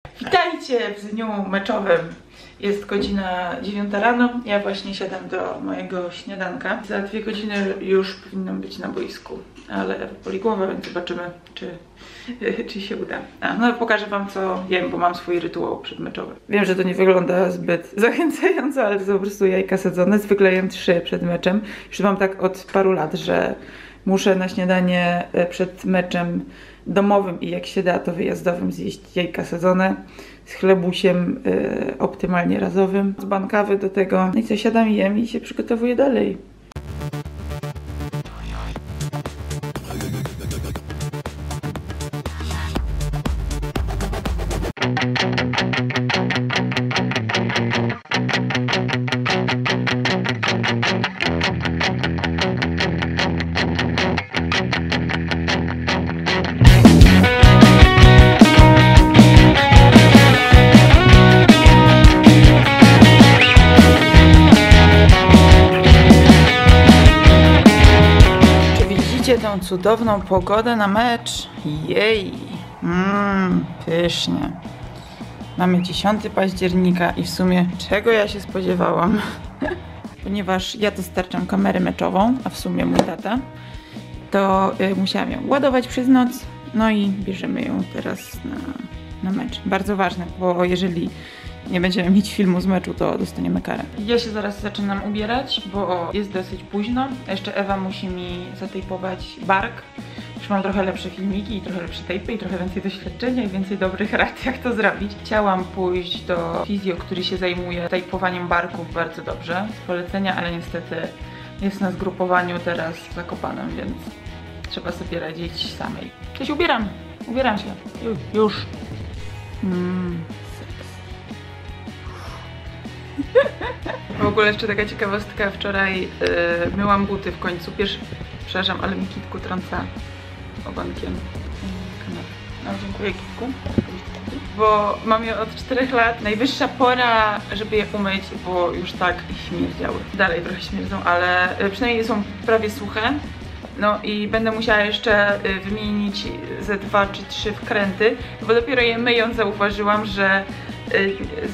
Witajcie w dniu meczowym. Jest godzina 9 rano, ja właśnie siadam do mojego śniadanka. Za 2 godziny już powinnam być na boisku, ale boli głowa, więc zobaczymy, czy się uda. No pokażę wam, co jem, bo mam swój rytuał przedmeczowy. Wiem, że to nie wygląda zbyt zachęcająco, ale to są po prostu jajka sadzone. Zwykle jem 3 przed meczem. Już mam tak od paru lat, że muszę na śniadanie przed meczem domowym i jak się da, to wyjazdowym zjeść jajka sadzone z chlebusiem optymalnie razowym, z bankawy do tego. No i co, siadam i jem i się przygotowuję dalej. Tą cudowną pogodę na mecz. Jej! Pysznie. Mamy 10 października i w sumie czego ja się spodziewałam? Ponieważ ja dostarczam kamerę meczową, a w sumie mój tata, to musiałam ją ładować przez noc. No i bierzemy ją teraz na mecz. Bardzo ważne, bo jeżeli nie będziemy mieć filmu z meczu, to dostaniemy karę. Ja się zaraz zaczynam ubierać, bo jest dosyć późno. Jeszcze Ewa musi mi zatejpować bark. Już mam trochę lepsze filmiki i trochę lepsze tejpy i trochę więcej doświadczenia i więcej dobrych rad, jak to zrobić. Chciałam pójść do fizjo, który się zajmuje tejpowaniem barków bardzo dobrze. Z polecenia, ale niestety jest na zgrupowaniu teraz w Zakopanem, więc trzeba sobie radzić samej. Cześć, ubieram się. Już. W ogóle jeszcze taka ciekawostka, wczoraj myłam buty w końcu. Przepraszam, ale mi Kitku trąca ogonkiem. No, dziękuję Kitku. Bo mam je od 4 lat. Najwyższa pora, żeby je umyć, bo już tak śmierdziały. Dalej trochę śmierdzą, ale przynajmniej są prawie suche. No i będę musiała jeszcze wymienić ze 2 czy 3 wkręty, bo dopiero je myjąc zauważyłam, że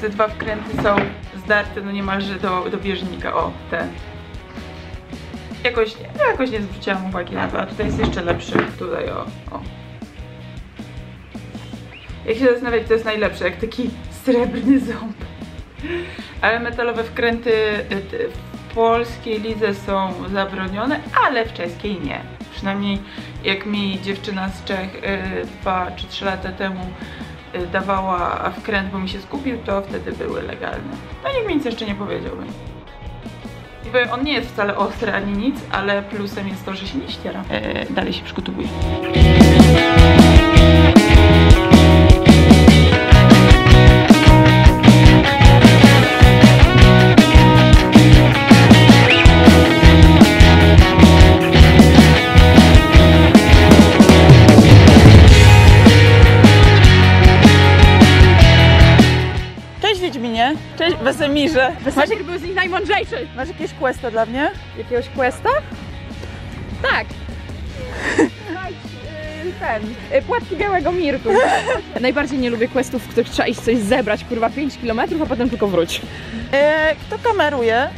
ze 2 wkręty są zdarte no niemalże do bieżnika. O, ten. Jakoś nie zwróciłam uwagi na to, a tutaj jest jeszcze lepszy. Tutaj o. Jak się zastanawiać, to jest najlepsze, jak taki srebrny ząb. Ale metalowe wkręty w polskiej lidze są zabronione, ale w czeskiej nie. Przynajmniej jak mi dziewczyna z Czech 2 czy 3 lata temu dawała wkręt, bo mi się zgubił, to wtedy były legalne. No nikt mi nic jeszcze nie powiedział. On nie jest wcale ostry ani nic, ale plusem jest to, że się nie ściera. Dalej się przygotowuję. Cześć, Wesemirze. Wesemir był z nich najmądrzejszy. Masz jakieś questa dla mnie? Jakiegoś questa? Tak. Płatki białego mirku. Najbardziej nie lubię questów, w których trzeba iść coś zebrać, kurwa 5 km, a potem tylko wróć. Kto kameruje?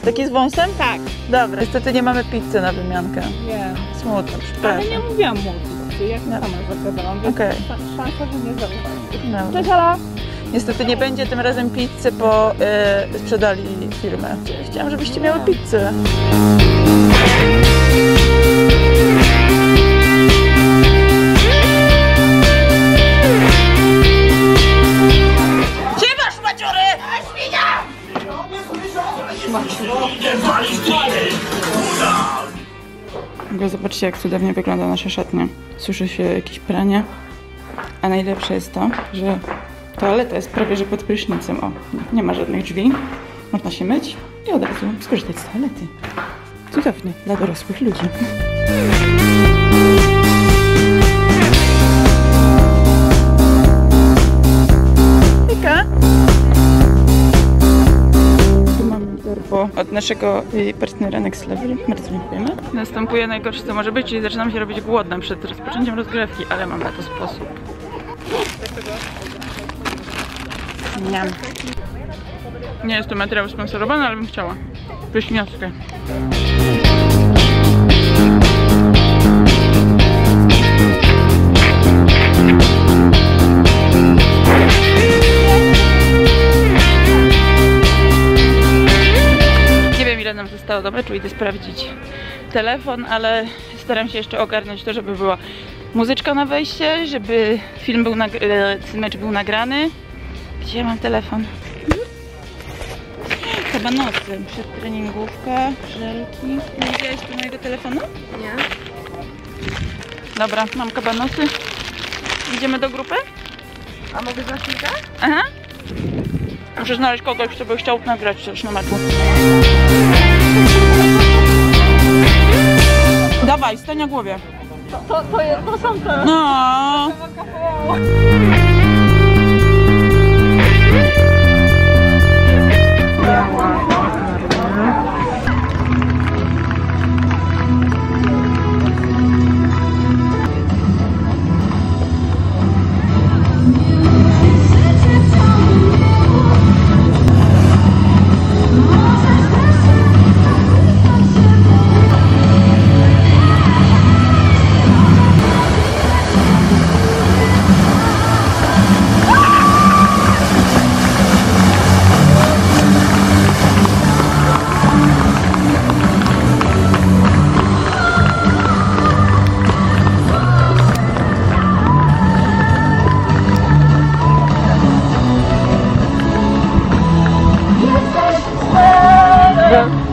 Taki z wąsem? Tak. Dobra. Niestety nie mamy pizzy na wymiankę. Nie. Smutno, przepraszam. Ale nie mówiłam mu. Ja sama zakładałam, więc szansa, że nie zaufam. No. Cześć, Ala! Niestety nie będzie tym razem pizzy, bo sprzedali firmę. Chciałam, żebyście miały pizzę. Gdzie masz maciury? Świnia! Zobaczcie, jak cudownie wygląda nasza szatnia. Słyszy się jakieś pranie. A najlepsze jest to, że toaleta jest prawie że pod prysznicem. O, nie ma żadnych drzwi. Można się myć i od razu skorzystać z toalety. Cudownie dla dorosłych ludzi. Hejka! Tu mam derbo od naszego partnera Next Level. Bardzo dziękujemy. Następuje najgorsze, co może być, czyli zaczynam się robić głodna przed rozpoczęciem rozgrzewki, ale mam na to sposób. Niam. Nie jest to materiał sponsorowany, ale bym chciała. Pyszniowskie. Nie wiem, ile nam zostało do meczu, idę sprawdzić telefon, ale staram się jeszcze ogarnąć to, żeby była muzyczka na wejście, żeby film był mecz był nagrany. Gdzie ja mam telefon? Kabanosy, przedtreningówka, żelki. Nie widziałeś tu mojego telefonu? Nie. Dobra, mam kabanosy. Idziemy do grupy? A mogę za chwilkę? Aha. Muszę znaleźć kogoś, kto by chciał nagrać coś na meczu. Dawaj, stań na głowie. To są te. No.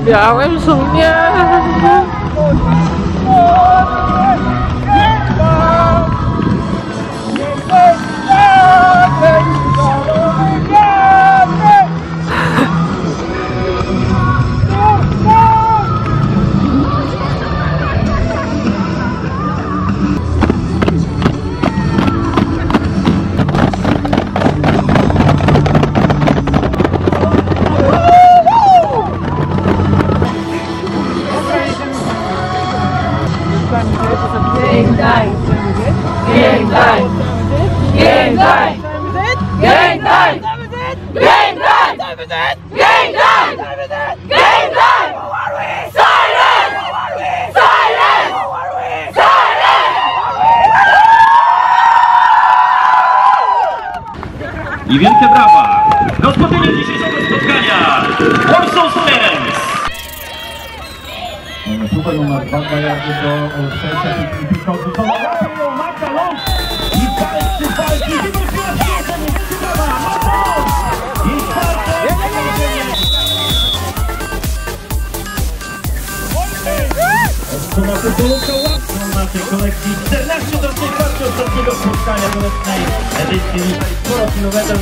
Białym sumie. I wielkie brawa! Rozpoczęcie dzisiejszego spotkania! Warsaw Flames! Super numer 2 jakby do przejścia tych piłką wykonał Magda Ląd i walczy i wróciła się wielkie brawa! Magda! I to na tytułówkę łatwą naszej kolekcji 14 do 14 ostatniego spotkania rocznej edycji sporokinowego.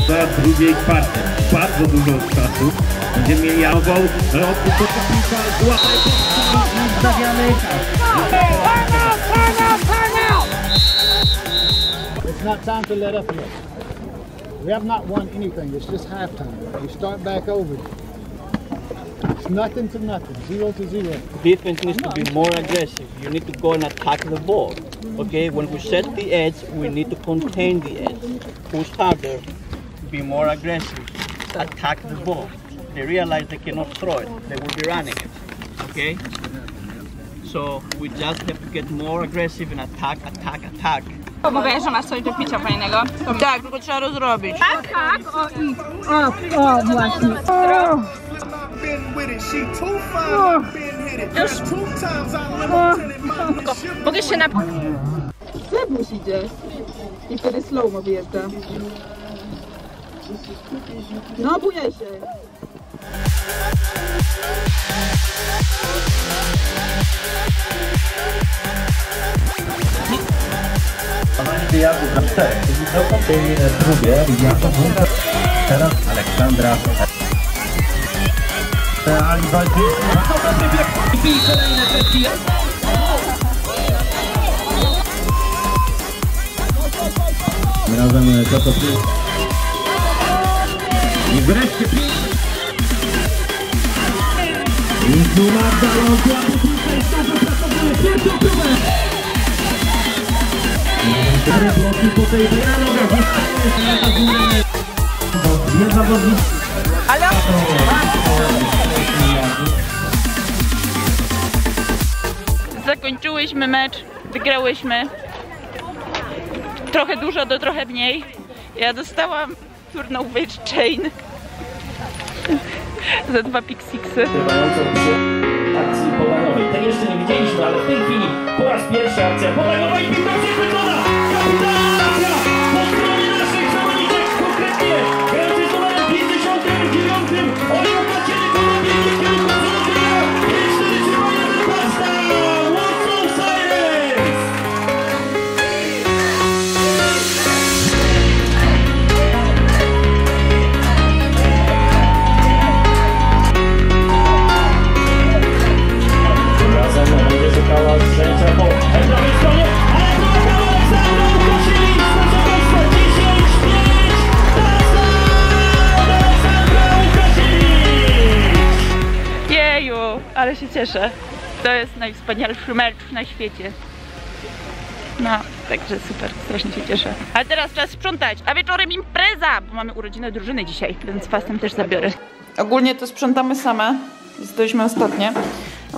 Do drugiej kwarty. Bardzo dużo czasu. Będziemy mieli nową roku do piłka. Złapaj i stawiamy. It's not time to let up yet. We have not won anything. It's just halftime. We start back over. It's nothing to nothing. 0-0. Defense needs to be more aggressive. You need to go and attack the ball. Okay, when we set the edge, we need to contain the edge. Push harder, be more aggressive, attack the ball. They realize they cannot throw it. They will be running it. Okay? So we just have to get more aggressive and attack. Mówię, że masz coś do picia fajnego. Tak, tylko trzeba rozrobić. Tak, o właśnie. Mogę się na... Zewnątrz idzie. I wtedy slow-mo wyjeżdża. No, bujaj się. Wyjazdów na 4. W tej próbie teraz Aleksandra Ali walczy. i kolejne kwestie. Razem to i wreszcie i tu Magda Ląd łapie piłkę i stąd wypracowuje pierwszą próbę. Cztery bloki po tej nogach zostaje dwie zawodnicy. Ale... Zakończyłyśmy mecz, wygrałyśmy. Trochę dużo do trochę mniej. Ja dostałam turnover chain za 2 pick-sixy. Akcji podagowej. Tej jeszcze nie widzieliśmy, ale w tej chwili po raz pierwszy akcja podagowa i piłka przechwycona! Kapitalizacja po stronie naszych zawodniczek, konkretnie grający z numerem 59 Olga Kacieryko na biegnie w kierunku założenia 5-4-3-1 pasta! Warsaw Sirens! Będzie szukała strzęcia po prawej stronie, ale to Aleksandra Łukasiewicz, proszę Państwa, 10-5, Aleksandra Łukasiewicz! Jeju, ale się cieszę. To jest najwspanialszy mecz na świecie. No, także super, strasznie się cieszę. A teraz czas sprzątać, a wieczorem impreza, bo mamy urodziny drużyny dzisiaj, więc was tam też zabiorę. Ogólnie to sprzątamy same, jesteśmy ostatnie,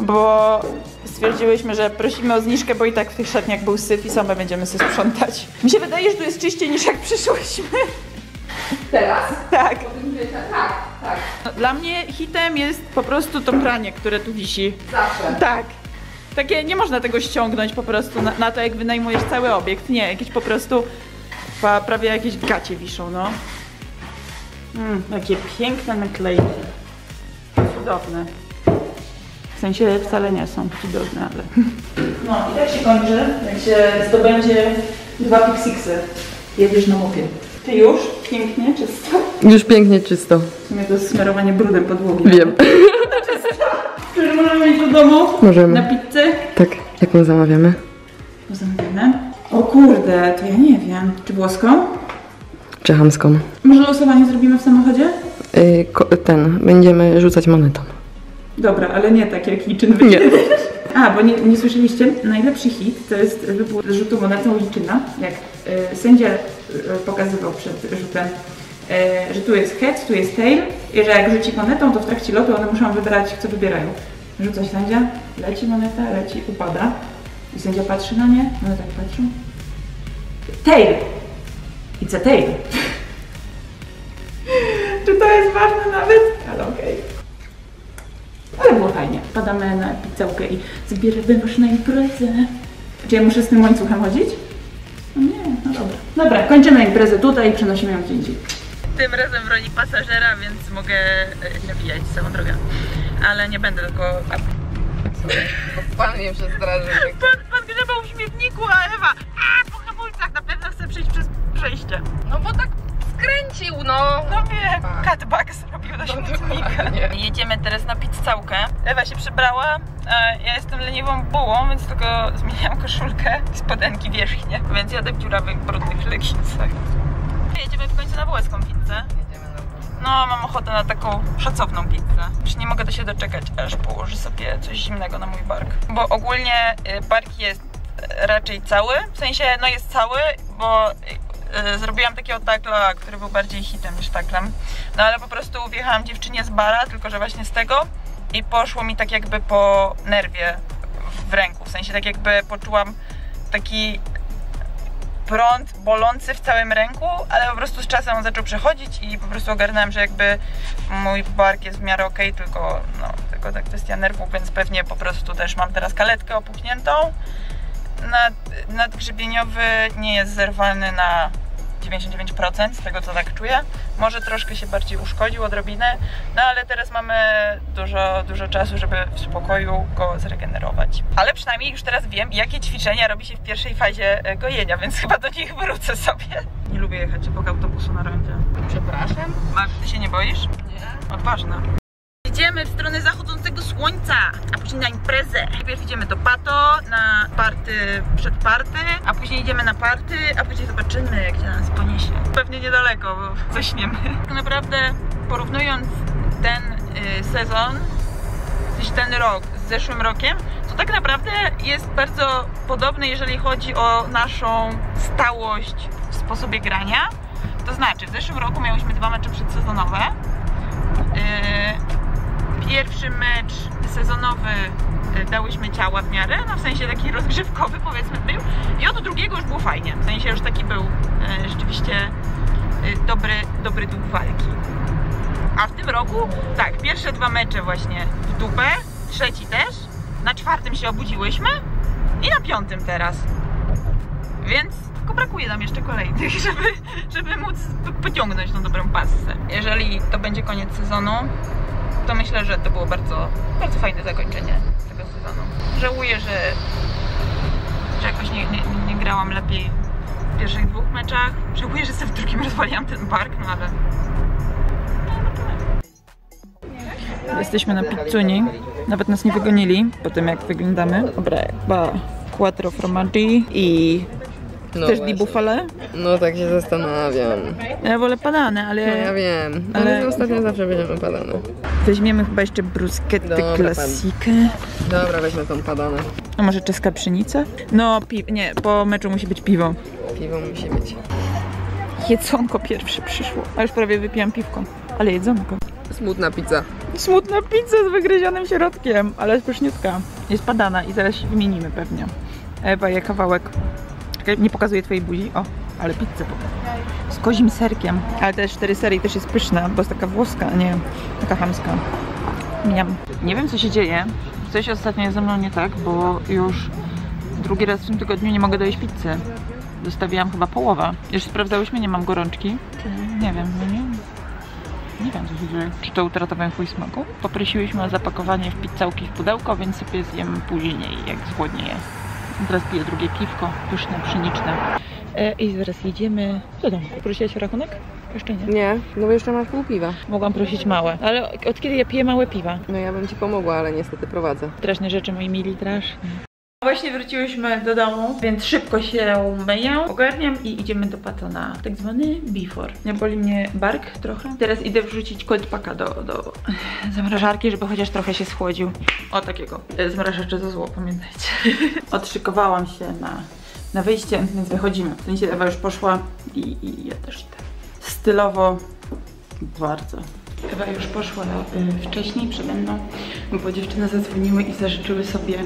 bo stwierdziłyśmy, że prosimy o zniżkę, bo i tak w tych szatniach był syf i same będziemy sobie sprzątać. Mi się wydaje, że tu jest czyściej niż jak przyszłyśmy. Teraz? Tak. Tak. Dla mnie hitem jest po prostu to pranie, które tu wisi. Zawsze. Tak. Takie, nie można tego ściągnąć po prostu na to, jak wynajmujesz cały obiekt. Nie, jakieś po prostu prawie jakieś gacie wiszą, no. Jakie piękne naklejki. Cudowne. W sensie wcale nie są cudowne, ale... No i tak się kończy, jak się zdobędzie 2 pick-sixy. Jedziesz na mopie. Ty już? Pięknie, czysto? Już pięknie czysto. W sumie to jest smarowanie brudem podłogi. Wiem. Czy możemy iść do domu? Możemy. Na pizzę? Tak, jaką zamawiamy? Zamówimy. O kurde, to ja nie wiem. Czy włoską? Czy chamską? Może losowanie zrobimy w samochodzie? Będziemy rzucać monetą. Dobra, ale nie tak jak liczyn Nie. A, bo nie słyszeliście? Najlepszy hit to jest wybór rzutu monetą liczyna. Jak sędzia pokazywał przed rzutem, że tu jest head, tu jest tail i że jak rzuci monetą, to w trakcie lotu one muszą wybrać, co wybierają. Rzuca sędzia, leci moneta, leci, upada i sędzia patrzy na nie, one tak patrzą. Tail! It's a tail! Czy to jest ważne nawet? Ale okej. Ale było fajnie. Padamy na pizzałkę i zbieramy was na imprezę. Czy ja muszę z tym łańcuchem chodzić? No nie, no dobra. Dobra, kończymy imprezę tutaj i przenosimy ją gdzie indziej. Tym razem w roli pasażera, więc mogę nawijać całą drogę. Ale nie będę tylko... Pan mnie przestraszył. Pan grzebał w śmietniku, a Ewa po hamulcach na pewno chce przejść przez przejście. No bo tak skręcił, no. No wiem, cutback zrobił do śmietnika. Jedziemy teraz na pizzałkę. Ewa się przebrała, ja jestem leniwą bułą, więc tylko zmieniam koszulkę i spodenki wierzchnie. Więc jadę w dziurawych, brudnych leginsach. Jedziemy w końcu na włoską pizzę. No, mam ochotę na taką szacowną pizzę. Już nie mogę się doczekać, aż położę sobie coś zimnego na mój bark. Bo ogólnie bark jest raczej cały, w sensie no jest cały, bo zrobiłam takiego takla, który był bardziej hitem niż taklem. No ale po prostu wjechałam dziewczynie z bara, tylko że właśnie z tego i poszło mi tak jakby po nerwie w ręku. W sensie tak jakby poczułam taki prąd bolący w całym ręku, ale po prostu z czasem on zaczął przechodzić i po prostu ogarnąłem, że jakby mój bark jest w miarę okej, tylko ta kwestia nerwów, więc pewnie po prostu też mam teraz kaletkę opuchniętą. Nadgrzebieniowy nie jest zerwany na 99% z tego, co tak czuję. Może troszkę się bardziej uszkodził, odrobinę, no ale teraz mamy dużo czasu, żeby w spokoju go zregenerować. Ale przynajmniej już teraz wiem, jakie ćwiczenia robi się w pierwszej fazie gojenia, więc chyba do nich wrócę sobie. Nie lubię jechać obok autobusu na rondzie. Przepraszam? Ty się nie boisz? Nie. Odważna. Idziemy Idziemy w stronę zachodzącego słońca, a później na imprezę. Najpierw idziemy do Pato, na party przed party, a później idziemy na party, a później zobaczymy, gdzie nas poniesie. Pewnie niedaleko, bo zaśniemy. Tak naprawdę porównując ten sezon, ten rok z zeszłym rokiem, to tak naprawdę jest bardzo podobny, jeżeli chodzi o naszą stałość w sposobie grania. To znaczy, w zeszłym roku miałyśmy 2 mecze przedsezonowe. Pierwszy mecz sezonowy dałyśmy ciała w miarę, no w sensie taki rozgrzewkowy powiedzmy był, i od drugiego już było fajnie, w sensie już taki był rzeczywiście dobry duch walki. A w tym roku, tak, pierwsze 2 mecze właśnie w dupę, trzeci też, na 4. się obudziłyśmy i na 5. teraz. Więc tylko brakuje nam jeszcze kolejnych, żeby móc pociągnąć tą dobrą passę. Jeżeli to będzie koniec sezonu, to myślę, że to było bardzo, bardzo fajne zakończenie tego sezonu. Żałuję, że jakoś nie grałam lepiej w pierwszych 2 meczach. Żałuję, że sobie w drugim rozwaliłam ten bark, no ale... Jesteśmy na pizzuni. Nawet nas nie wygonili po tym, jak wyglądamy. Dobra, chyba 4 formaggi i też di bufale. No tak się zastanawiam. Ja wolę padane, ale... No ja wiem, ale ostatnio zawsze będziemy padane. Weźmiemy chyba jeszcze bruschettę klasikę. Dobra, weźmy tą padanę. A może czeska pszenica? No, nie, po meczu musi być piwo. Piwo musi być. Jedzonko pierwsze przyszło. A już prawie wypiłam piwko. Ale jedzonko. Smutna pizza. Smutna pizza z wygryzionym środkiem, ale jest pyszniutka. Jest padana i zaraz się wymienimy pewnie. Ewa je kawałek. Czekaj, nie pokazuję twojej buzi. O, ale pizzę z kozim serkiem. Ale też 4 sery i też jest pyszna, bo jest taka włoska, a nie taka chamska. Miam. Nie wiem, co się dzieje. Coś ostatnio jest ze mną nie tak, bo już drugi raz w tym tygodniu nie mogę dojeść pizzy. Zostawiłam chyba połowę. Już sprawdzałyśmy, nie mam gorączki. Nie wiem, nie wiem, co się dzieje. Czy to utratowałem chuj smaku? Poprosiłyśmy o zapakowanie w pizzałki w pudełko, więc sobie zjem później, jak zgłodnieję. Teraz piję drugie piwko, pyszne, pszeniczne. I zaraz jedziemy do domu. Prosiłaś o rachunek? Jeszcze nie. Nie, no bo jeszcze masz pół piwa. Mogłam prosić małe, ale od kiedy ja piję małe piwa? No ja bym ci pomogła, ale niestety prowadzę. Straszne rzeczy, moi mili, strasznie. Właśnie wróciłyśmy do domu, więc szybko się myję, ogarniam i idziemy do Pato na tak zwany before. Nie boli mnie bark trochę. Teraz idę wrzucić cold packa do zamrażarki, żeby chociaż trochę się schłodził. O, takiego. Zmrażacze to zło, pamiętajcie. Odszykowałam się na wyjście, więc wychodzimy. W sensie Ewa już poszła i ja też idę. Stylowo bardzo. Ewa już poszła wcześniej przede mną, bo dziewczyny zadzwoniły i zażyczyły sobie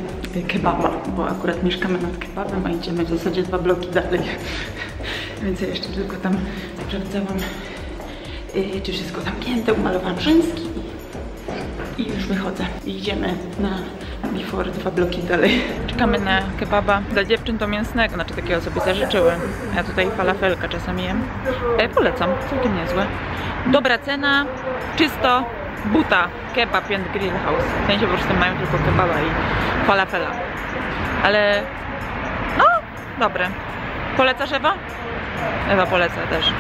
kebaba, bo akurat mieszkamy nad kebabem, a idziemy w zasadzie 2 bloki dalej. Więc ja jeszcze tylko tam sprawdzałam, czy wszystko zamknięte, umalowałam rzęski i już wychodzę. I idziemy na before 2 bloki dalej. Czekamy na kebaba. Dla dziewczyn to mięsnego, znaczy takiego sobie zażyczyły. Ja tutaj falafelka czasami jem. Polecam, całkiem niezłe. Dobra cena, czysto, buta, kebab and grill house. W sensie po prostu mają tylko kebaba i falafela. Ale no, dobre. Polecasz, Ewa? Ewa poleca też.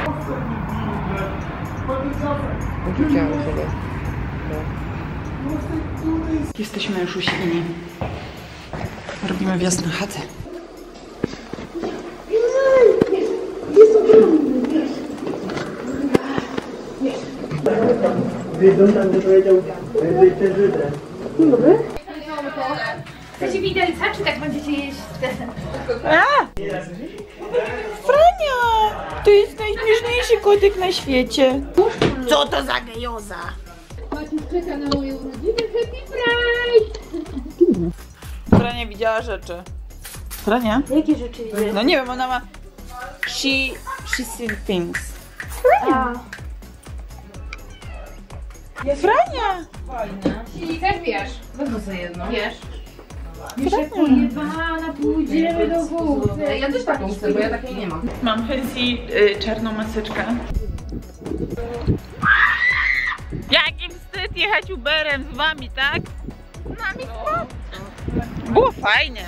Jesteśmy już u Świni. Robimy wiosnę chatę. Chcecie widelca, czy tak będziecie jeść desem? Frania! To jest najśmieszniejszy kotek na świecie. Co to za gejoza? Maciuś czeka na moje urodziny. Happy Pride! Frania widziała rzeczy. Frania? Jakie rzeczy widzisz? No nie wiem, ona ma... She sees things. Frania! I też wiesz. Wezmę sobie jedno. Wiesz. Jeszcze pojebana, pójdziemy do góry. Ja też taką chcę, bo ja takiej nie mam. Mam fancy czarną maseczkę. Jaki wstyd jechać Uberem z wami, tak? Z nami było fajnie.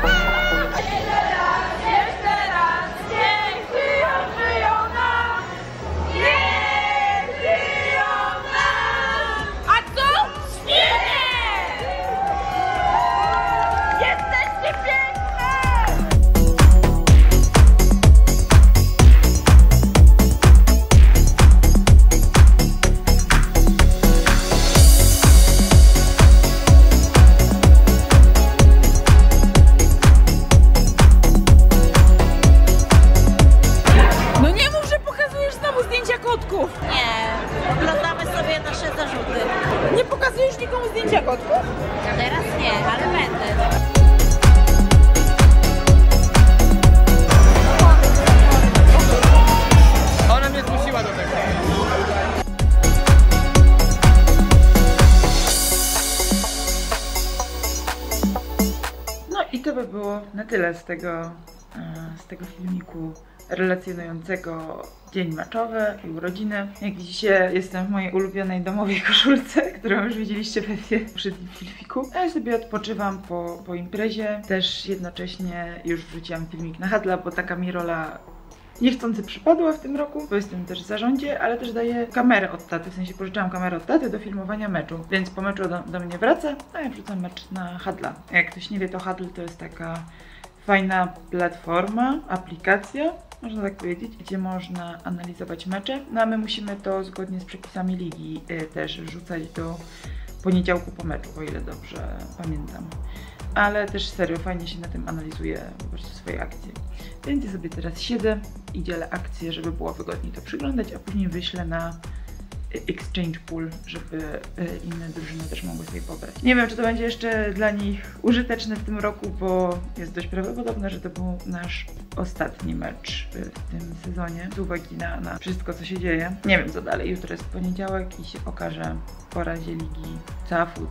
O! robisz nikomu zdjęcia kotków? Teraz nie, ale będę. Ona mnie zmusiła do tego. No i to by było na tyle z tego filmiku relacjonującego dzień meczowy i urodziny. Jak widzicie, jestem w mojej ulubionej domowej koszulce, którą już widzieliście pewnie w poprzednim filmiku. A ja sobie odpoczywam po imprezie. Też jednocześnie już wrzuciłam filmik na Hadla, bo taka mi rola niechcący przypadła w tym roku, bo jestem też w zarządzie, ale też daję kamerę od taty, w sensie pożyczałam kamerę od taty do filmowania meczu, więc po meczu do mnie wraca, a ja wrzucam mecz na Hadla. Jak ktoś nie wie, to Hadl to jest taka fajna platforma, aplikacja, można tak powiedzieć, gdzie można analizować mecze, no a my musimy to zgodnie z przepisami ligi też wrzucać do poniedziałku po meczu, o ile dobrze pamiętam. Ale też serio, fajnie się na tym analizuje po prostu swoje akcje. Więc ja sobie teraz siedzę i dzielę akcje, żeby było wygodniej to przyglądać, a później wyślę na exchange pool, żeby inne drużyny też mogły sobie pobrać. Nie wiem, czy to będzie jeszcze dla nich użyteczne w tym roku, bo jest dość prawdopodobne, że to był nasz ostatni mecz w tym sezonie, z uwagi na wszystko, co się dzieje. Nie wiem, co dalej. Jutro jest poniedziałek i się okaże po razie ligi CAF-u,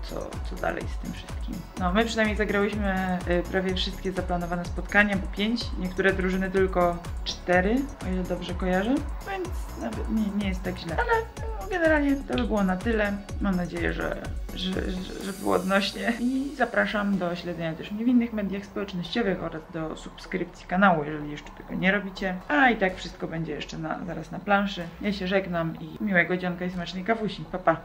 co dalej z tym wszystkim. No, my przynajmniej zagrałyśmy prawie wszystkie zaplanowane spotkania, bo 5, niektóre drużyny tylko 4, o ile dobrze kojarzę, więc nawet nie jest tak źle. Ale generalnie to by było na tyle. Mam nadzieję, że było odnośnie i zapraszam do śledzenia też mnie w innych mediach społecznościowych oraz do subskrypcji kanału, jeżeli jeszcze tego nie robicie. A i tak wszystko będzie jeszcze zaraz na planszy. Ja się żegnam i miłego dzionka i smacznej kawusi. Pa, pa!